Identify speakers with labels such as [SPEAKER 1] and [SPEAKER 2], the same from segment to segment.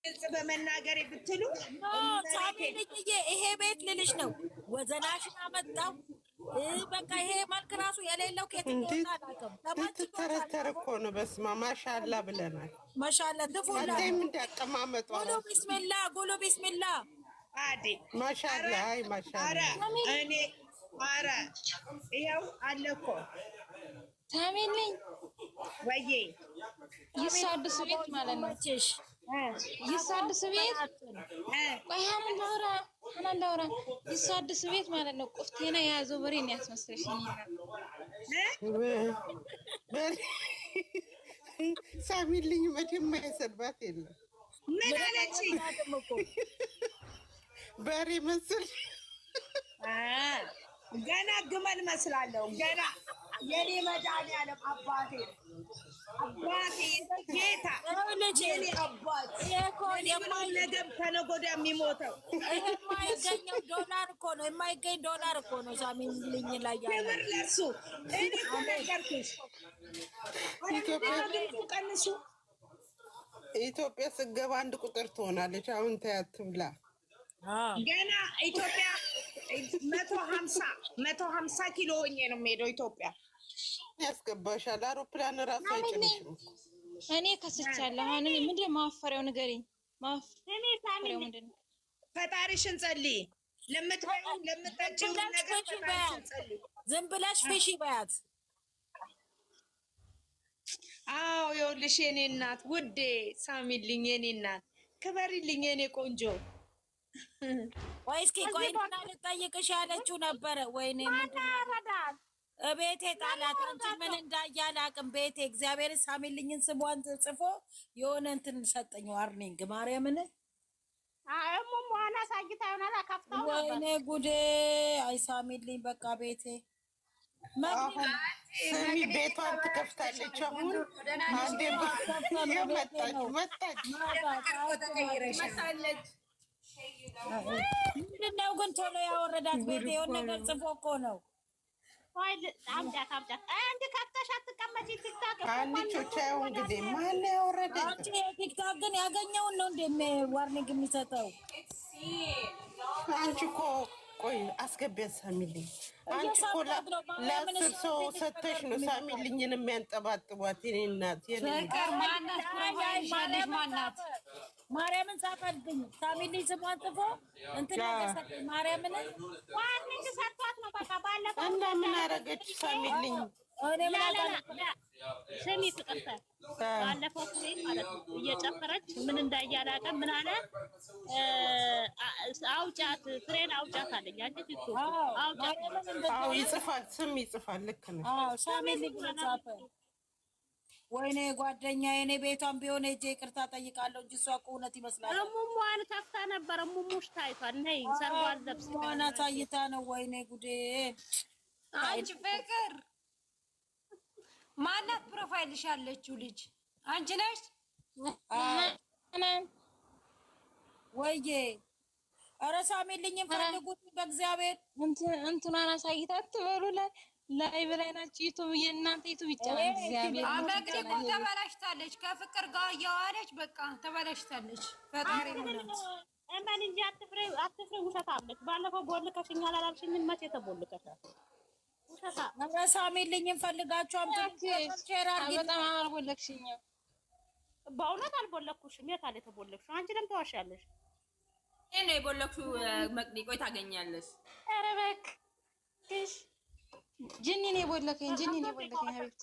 [SPEAKER 1] ግልጽ በመናገር ብትሉ
[SPEAKER 2] ሳሚልዬ ይሄ ቤት ልልሽ ነው። ወዘናሽን አመጣው በቃ ይሄ መልክ ራሱ የሌለው ከየት እንደሆነ አላውቅም።
[SPEAKER 3] ልትተረተር እኮ ነው። በስመ አብ ማሻአላ ብለናል።
[SPEAKER 2] ማሻአላ ትፉላ
[SPEAKER 3] እንዳቀማመጡ
[SPEAKER 2] ጉሉ ቢስሚላ ጉሉ ቢስሚላ
[SPEAKER 1] አዲ
[SPEAKER 3] ማሻአላ አይ ማሻአላ
[SPEAKER 1] እኔ አረ ይኸው አለ እኮ
[SPEAKER 4] ታሚልኝ
[SPEAKER 1] ወይዬ
[SPEAKER 4] ይሳድስ ቤት ማለት ነው። ይሳድስ ቤት ቆይ ሀናን ላውራ ይሳድስ ቤት ማለት ነው። ቁፍቴና የያዘው በሬን ያስመስልሽ
[SPEAKER 3] ሳሚልኝ መቼም የማይሰድባት የለም።
[SPEAKER 1] ምን አለች?
[SPEAKER 3] በሬ መስል
[SPEAKER 1] ገና ግመል መስላለሁ። ገና የኔ መድኃኒዓለም አባቴ ጌታ የኔ አባት ነገም ከነገ ወዲያ የሚሞተው
[SPEAKER 2] የማይገኘው ዶላር እኮ ነው። የማይገኝ ዶላር እኮ ነው። ሳሚልኝ ላይ
[SPEAKER 1] ክብር ለእርሱ። እኔ እኮ ነገርኩሽ። ቀንሱ።
[SPEAKER 3] ኢትዮጵያ ስገባ አንድ ቁጥር ትሆናለች። አሁን ተያት ትብላ።
[SPEAKER 1] ገና ኢትዮጵያ 150 ኪሎ ሆኜ ነው የምሄደው። ኢትዮጵያ
[SPEAKER 3] ያስገባሻል። አውሮፕላን ራሱ አይጭንሽም።
[SPEAKER 4] እኔ ከስቻለሁ። አሁን ምንድን ነው ማፈሪያው? ንገሪኝ። ማፈሪያው ምንድን ነው?
[SPEAKER 1] ፈጣሪሽን ጸልይ። ለምትበይው ለምትጠጪው ነገር ፈጣሪሽን ጸልይ።
[SPEAKER 2] ዝም ብለሽ ፊሺ በያት።
[SPEAKER 1] አዎ ይኸውልሽ የኔ እናት ውዴ ሳሚልኝ፣ የኔ እናት ክበሪልኝ፣ የኔ ቆንጆ።
[SPEAKER 2] ወይ እስኪ ቆይ እና ልጠይቅሽ ያለችው ነበረ። ወይኔ ምንድን ቤቴ ጣላት። አንቺ ምን እንዳያለ አቅም ቤቴ እግዚአብሔር ሳሚልኝን ስሟን ጽፎ የሆነ እንትን ሰጠኝ። ዋርኒንግ ማርያምን
[SPEAKER 5] እሙም ዋና ሳይታ ይሆናል አካፍታው።
[SPEAKER 2] ወይኔ ጉዴ! አይ ሳሚልኝ በቃ ቤቴ
[SPEAKER 3] ስሚ ቤቷን ትከፍታለች። አሁን አንዴ መጣች።
[SPEAKER 2] ምንድን ነው ግን ቶሎ ያወረዳት? ቤቴ የሆነ ነገር ጽፎ እኮ ነው።
[SPEAKER 5] አምጫት አንድ ከፍተሽ አትቀመጪ። ቲክታክ
[SPEAKER 3] አንቺው እንግዲህ ማን ያወረደው?
[SPEAKER 2] አንቺ ቲክታክ ግን ያገኘውን ነው እንደ ዋርኒንግ የሚሰጠው።
[SPEAKER 3] አንቺ እኮ ቆይ አስገቢያት ሳሚልኝ። አንቺ እኮ ለአስር ሰው ሰተሽ ነው ሳሚልኝን የሚያንጠባጥቧት። የኔ እናት
[SPEAKER 2] ማናት? ማርያምን ጻፈልኝ። ሳሚልኝ ስሟን ጽፎ እንትን ሰጠኝ። ማርያምን
[SPEAKER 5] ዋርኒንግ ሰጥቷት ነው። በቃ ባለፈው
[SPEAKER 3] እና ምን አደረገች ሳሚልኝ?
[SPEAKER 5] ስሚ ፍቅርተ ባለፈው ፍሬን ማለት ነው እየጨፈረች ምን እንዳያላቀ ምን አለ አውጫት ፍሬን አውጫት አለኝ። አንቺ ትኩ አውጫት።
[SPEAKER 3] አዎ ይጽፋል፣ ስም ይጽፋል። ልክ ነው።
[SPEAKER 2] አዎ ሳሚልኝ ጻፈ። ወይኔ ጓደኛ የኔ ቤቷን ቢሆን እጄ ይቅርታ ጠይቃለሁ እንጂ እሷ እኮ እውነት ይመስላል።
[SPEAKER 5] እሙሟን ከፍታ ነበር። እሙሙሽ ታይቷል። ነይ ሰርጓል ለብስ
[SPEAKER 2] ዋና ታይታ ነው። ወይኔ ጉዴ!
[SPEAKER 6] አንቺ ፍቅር ማናት ፕሮፋይልሽ ያለችው ልጅ አንቺ ነሽ?
[SPEAKER 2] ወይዬ ኧረ ሳሚልኝን ፈልጉት በእግዚአብሔር።
[SPEAKER 4] እንትናን አሳይታት ትበሉ ላይ ብላይ ናችሁ። ዩቱብ የእናንተ ዩቱብ ይጫናል። እግዚአብሔር
[SPEAKER 6] አበግሪ እኮ ተበላሽታለች። ከፍቅር ጋር እያዋለች በቃ ተበላሽታለች። ፈጣሪ ነው
[SPEAKER 5] እማን እንጂ አትፍሬ ውሸት አለች። ባለፈው ቦልከሽኛል አላልሽኝም? መቼ ተቦልከሻል? ውሸታ
[SPEAKER 2] ኧረ ሳሚልኝን ፈልጋችሁ
[SPEAKER 4] በጣም አልቦለክሽኝም።
[SPEAKER 5] በእውነት አልቦለኩሽም። የት አለ የተቦለክሽው? አንቺ ለምን ተዋሻለሽ?
[SPEAKER 6] እኔ የቦለክሽው መቅዲ ቆይ ታገኛለሽ።
[SPEAKER 5] ኧረ እባክሽ
[SPEAKER 4] ጅኒን የቦለከኝ ሀቢብት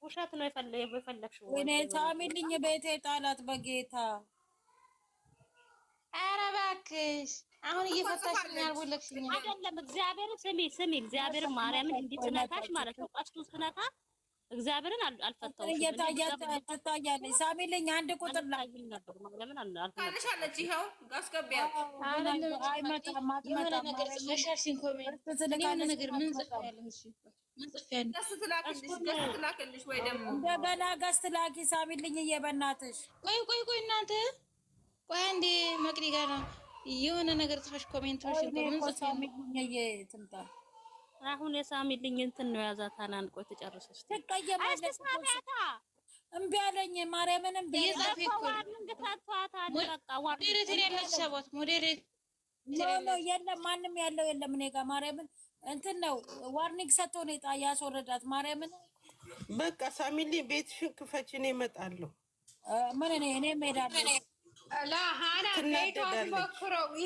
[SPEAKER 5] ውሸት ነው የፈለግሽው።
[SPEAKER 2] እኔ ሳሚልኝ ቤቴ ጣላት በጌታ።
[SPEAKER 4] ኧረ እባክሽ አሁን እየፈታሽኝ አልቦለክሽኝ
[SPEAKER 5] አይደለም። እግዚአብሔር ስሚ እግዚአብሔር ማርያምን እንዲትነካሽ ማለት ነው። ቀስቱ ስነካ እግዚአብሔርን አልፈታውም።
[SPEAKER 2] ትታያለች። ሳሚልኝ አንድ ቁጥር ላይ
[SPEAKER 5] ነበር ማርያምን
[SPEAKER 6] ታነሻለች። ይኸው አስገቢያት።
[SPEAKER 4] የሆነ ነገር ጽፈሻልሽኝ ኮሜንት የሆነ ነገር ምን ጽፈሻለሽ?
[SPEAKER 6] ገስ ትላክልሽ ወይ ደግሞ
[SPEAKER 2] እንደገና ገስ ትላኪ። ሳሚልኝ እየበናትሽ
[SPEAKER 4] ቆይ እናንተ ቆይ አንዴ መቅዲ ጋር የሆነ ነገር ጽፈሽ ኮሜንቶች ምን
[SPEAKER 2] ጽፈሻልኝ? ትምጣ
[SPEAKER 5] አሁን የሳሚልኝ እንትን ነው ያዛት። አንቆይ ተጨርሰሽ
[SPEAKER 2] ትቀየማለሽ። እምቢ አለኝ ማርያምን እምቢ
[SPEAKER 5] የጻፈው እንግታቷታ
[SPEAKER 4] ሞዴሬተር ያለች ሰባት ሞዴሬተር
[SPEAKER 2] ኖ የለም ማንም ያለው የለም። እኔ ጋር ማርያምን እንትን ነው ዋርኒንግ ሰጥቶ ነው ያስወረዳት። ማርያምን
[SPEAKER 3] በቃ ሳሚሊ ቤትሽን ክፈች፣ እኔ እመጣለሁ።
[SPEAKER 2] ምን እኔ እሄዳለሁ።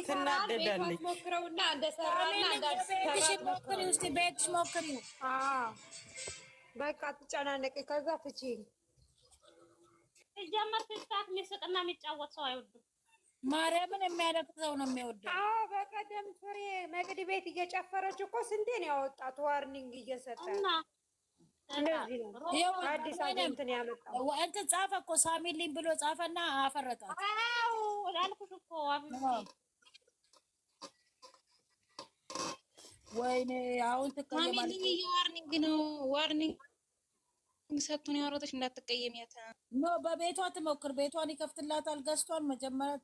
[SPEAKER 3] ትናደዳለች።
[SPEAKER 2] ቤትሽ ሞክሪው።
[SPEAKER 6] በቃ ትጨናነቂ። ከዛ ፍቺ
[SPEAKER 5] ሲጀመር ቲክታክ የሚስቅና የሚጫወት ሰው አይወዱም።
[SPEAKER 2] ማርያምን የሚያለቅ ሰው ነው የሚወደው።
[SPEAKER 6] አዎ በቀደም ፍሬ መቅዲ ቤት እየጨፈረች እኮ ስንቴ ነው ያወጣት ዋርኒንግ እየሰጠ እንደዚህ ነው። አዲስ እንትን ያመጣው
[SPEAKER 2] እንትን ጻፈ እኮ ሳሚልኝ ብሎ ጻፈና አፈረጣት።
[SPEAKER 5] አዎ አልኩሽ እኮ
[SPEAKER 2] ወይኔ አሁን
[SPEAKER 4] ሳሚልኝ ዋርኒንግ ነው ዋርኒንግ ሰጥቶን ያወራተሽ እንዳትቀየሚያት
[SPEAKER 2] ኖ በቤቷ ትሞክር። ቤቷን ይከፍትላታል። ገዝቷል መጀመሪያ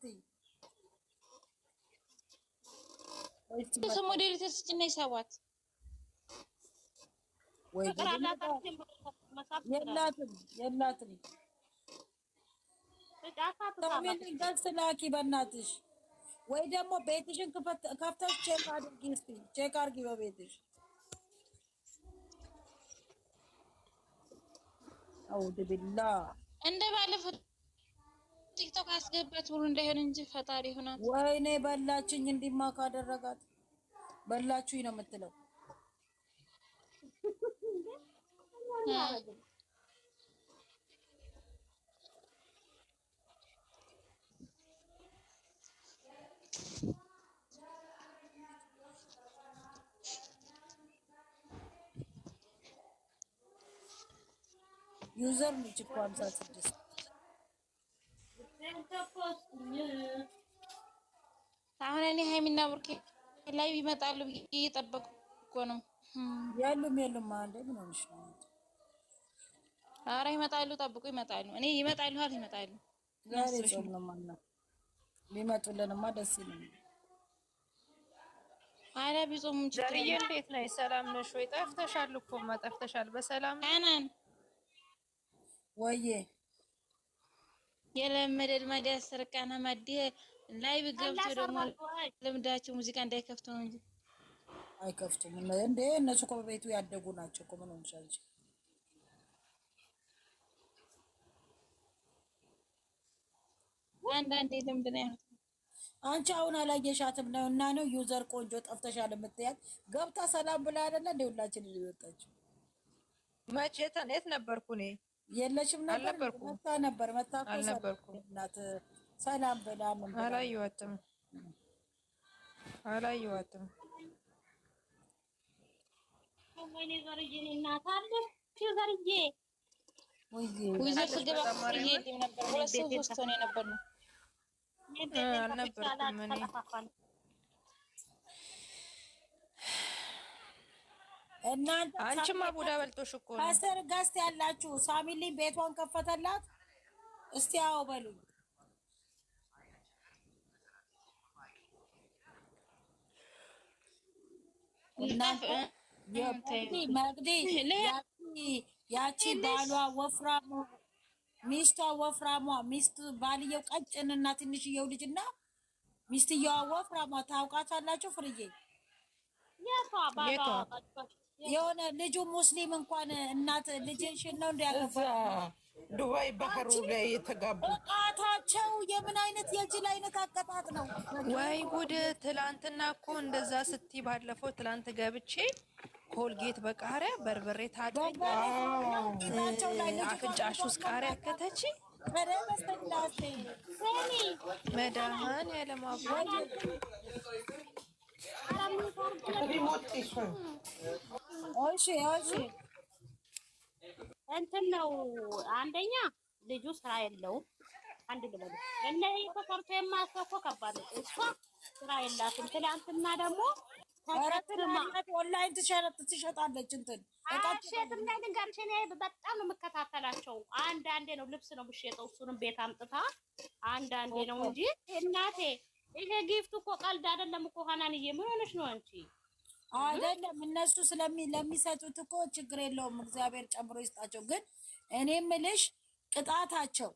[SPEAKER 4] ሞዴሬተር ስጭና ይሳባት
[SPEAKER 2] ወይ የላትም ሳሚልኝ ገዝት ላኪ በእናትሽ። ወይ ደግሞ ቤትሽን ከፍተሽ ቼክ አድርጊ። እስኪ ቼክ አድርጊ በቤትሽ። አውድ ቢላ
[SPEAKER 4] እንደ ባለፈው ቲክቶክ አስገባት ብሎ እንዳይሆን እንጂ ፈጣሪ ሆናት።
[SPEAKER 2] ወይኔ በላችኝ። እንዲማ ካደረጋት በላችሁኝ ነው የምትለው። ዩዘር ነች እኮ 56
[SPEAKER 4] አሁን እኔ ሃይሚና ብሩኬ ላይ ይመጣሉ እየጠበቁ እኮ ነው።
[SPEAKER 2] የሉም አንዴ ምን ሆነሽ ነው?
[SPEAKER 4] ኧረ ይመጣሉ፣ ጠብቁ ይመጣሉ። እኔ ይመጣሉ አለ ይመጣሉ።
[SPEAKER 2] ዛሬ ጾም ነው ማለት ቢመጡልንማ ደስ ይለኛል።
[SPEAKER 4] አረ ቢጾም
[SPEAKER 7] ዘርዬ እንዴት ነሽ? ሰላም ነሽ ወይ? ጠፍተሻል እኮ ጠፍተሻል። በሰላም
[SPEAKER 4] አናን
[SPEAKER 2] ወዬ
[SPEAKER 4] የለመደ ልማድ ያሰርቃና ማዲ ላይ ገብቶ ደግሞ ልምዳቸው ሙዚቃ እንዳይከፍቱ ነው እንጂ
[SPEAKER 2] አይከፍቱም እንዴ? እነሱ እኮ በቤቱ ያደጉ ናቸው እኮ ምን ሆነሻል?
[SPEAKER 4] አንዳንዴ ልምድ ነው ያሉት።
[SPEAKER 2] አንቺ አሁን አላየሻትም ነው እና ነው ዩዘር ቆንጆ ጠፍተሻል የምትያት ገብታ ሰላም ብላ አይደለ እንደ ሁላችን ሊወጣችሁ
[SPEAKER 7] መቼ የት ነበርኩ እኔ?
[SPEAKER 2] የለሽም ነበር? መታ ነበር መታ
[SPEAKER 7] አልነበርኩም።
[SPEAKER 2] እናት ሰላም ብላ ምን
[SPEAKER 7] አላየኋትም።
[SPEAKER 5] ወይኔ ዘርዬ እናት አለሽ ዘርዬ
[SPEAKER 4] ወይዘር ስገባ ይሄድም ነበር። ሁለት ሰው ሶስት ሆነ ነበር ነው
[SPEAKER 7] አልነበርኩም እኔ።
[SPEAKER 2] እናንተ
[SPEAKER 7] አንቺማ ቡዳ በልጦሽ እኮ ነው።
[SPEAKER 2] ከስር ገዝት ያላችሁ ሳሚልኝ ቤቷን ከፈተላት። እስቲ አዎ በሉኝ። እናንተ መግዲ ያቺ ባሏ ወፍራሙ ሚስቷ ወፍራሟ ሚስት ባልየው ቀጭንና ትንሽዬው ልጅና ሚስትየዋ ወፍራሟ ታውቃታላችሁ? ፍርዬ የሆነ ልጁ ሙስሊም እንኳን እናት ልጅሽን ነው እንዲያገባ
[SPEAKER 3] ዱባይ ባህሩ ላይ የተጋቡ
[SPEAKER 2] ቃታቸው የምን አይነት የጅል አይነት አቀጣጥ ነው?
[SPEAKER 7] ወይ ጉድ! ትላንትና እኮ እንደዛ ስትይ ባለፈው ትላንት ገብቼ ኮልጌት በቃሪያ በርበሬ ታጭኝ አፍንጫሽ ውስጥ ቃሪያ ከተች መድኃኔ ዓለም
[SPEAKER 5] እንትን ነው። አንደኛ ልጁ ስራ የለውም። አንድ ልበል እነ ተሰርቶ የማሰኮ ከባድ ነው። እሷ ስራ የላትም። ትላንትና ደግሞ
[SPEAKER 2] ኦንላይን ትሸጣለች። እንትን
[SPEAKER 5] አሸጥም ላይ ልንገርሽ፣ እኔ በጣም ነው የምከታተላቸው። አንዳንዴ ነው ልብስ ነው የምትሸጠው፣ እሱንም ቤት አምጥታ አንዳንዴ ነው እንጂ እናቴ ይሄ ጊፍት እኮ ቀልድ አይደለም እኮ። ሀናንዬ ምን ሆነሽ ነው አንቺ?
[SPEAKER 2] አይደለም እነሱ ለሚሰጡት እኮ ችግር የለውም፣ እግዚአብሔር ጨምሮ ይስጣቸው። ግን እኔ የምልሽ ቅጣታቸው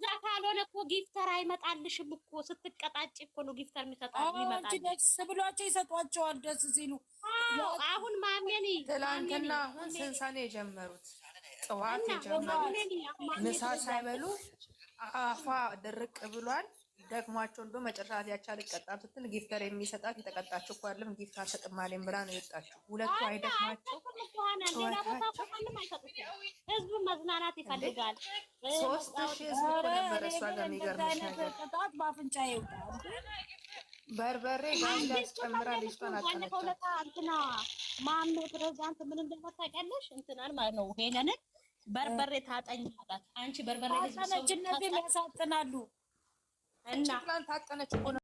[SPEAKER 5] እንደዛ ካልሆነ እኮ ጊፍተር አይመጣልሽም እኮ ስትቀጣጭ እኮ ነው ጊፍተር የሚሰጣው ይመጣል።
[SPEAKER 2] ደስ ብሏቸው ይሰጧቸዋል ደስ ሲሉ።
[SPEAKER 5] አሁን ማሜኒ
[SPEAKER 7] ትላንትና አሁን ስንት ሰዓት ነው የጀመሩት? ጠዋት የጀመሩት ምሳ ሳይበሉ አፏ ድርቅ ብሏል። ደግሟቸው እንደው መጨረሻ ያቻል ይቀጣል ስትል ጊፍተር የሚሰጣት የተቀጣችው እኮ አይደለም ጊፍት አልሰጥም አለኝ ብላ ነው የወጣችው። ሁለቱ አይደክማቸው
[SPEAKER 5] ህዝቡ መዝናናት ይፈልጋል።
[SPEAKER 7] 3000 ህዝብ ነበር እሷ ጋር የሚገርምሽ ነገር
[SPEAKER 2] ቅጣት በአፍንጫ ይወጣል።
[SPEAKER 7] በርበሬ ጋር ያስጨምራ ልጅቷን አጣነቻት።
[SPEAKER 5] እንትና ማነው ፕሬዝዳንት ምን እንደማታውቂያለሽ? እንትናን ማለት ነው ሄለንን በርበሬ ታጠኝ አላት። አንቺ በርበሬ ልጅ ሰው
[SPEAKER 2] ታጠነችነት ያሳጥናሉ
[SPEAKER 7] እና ታጠነች እኮ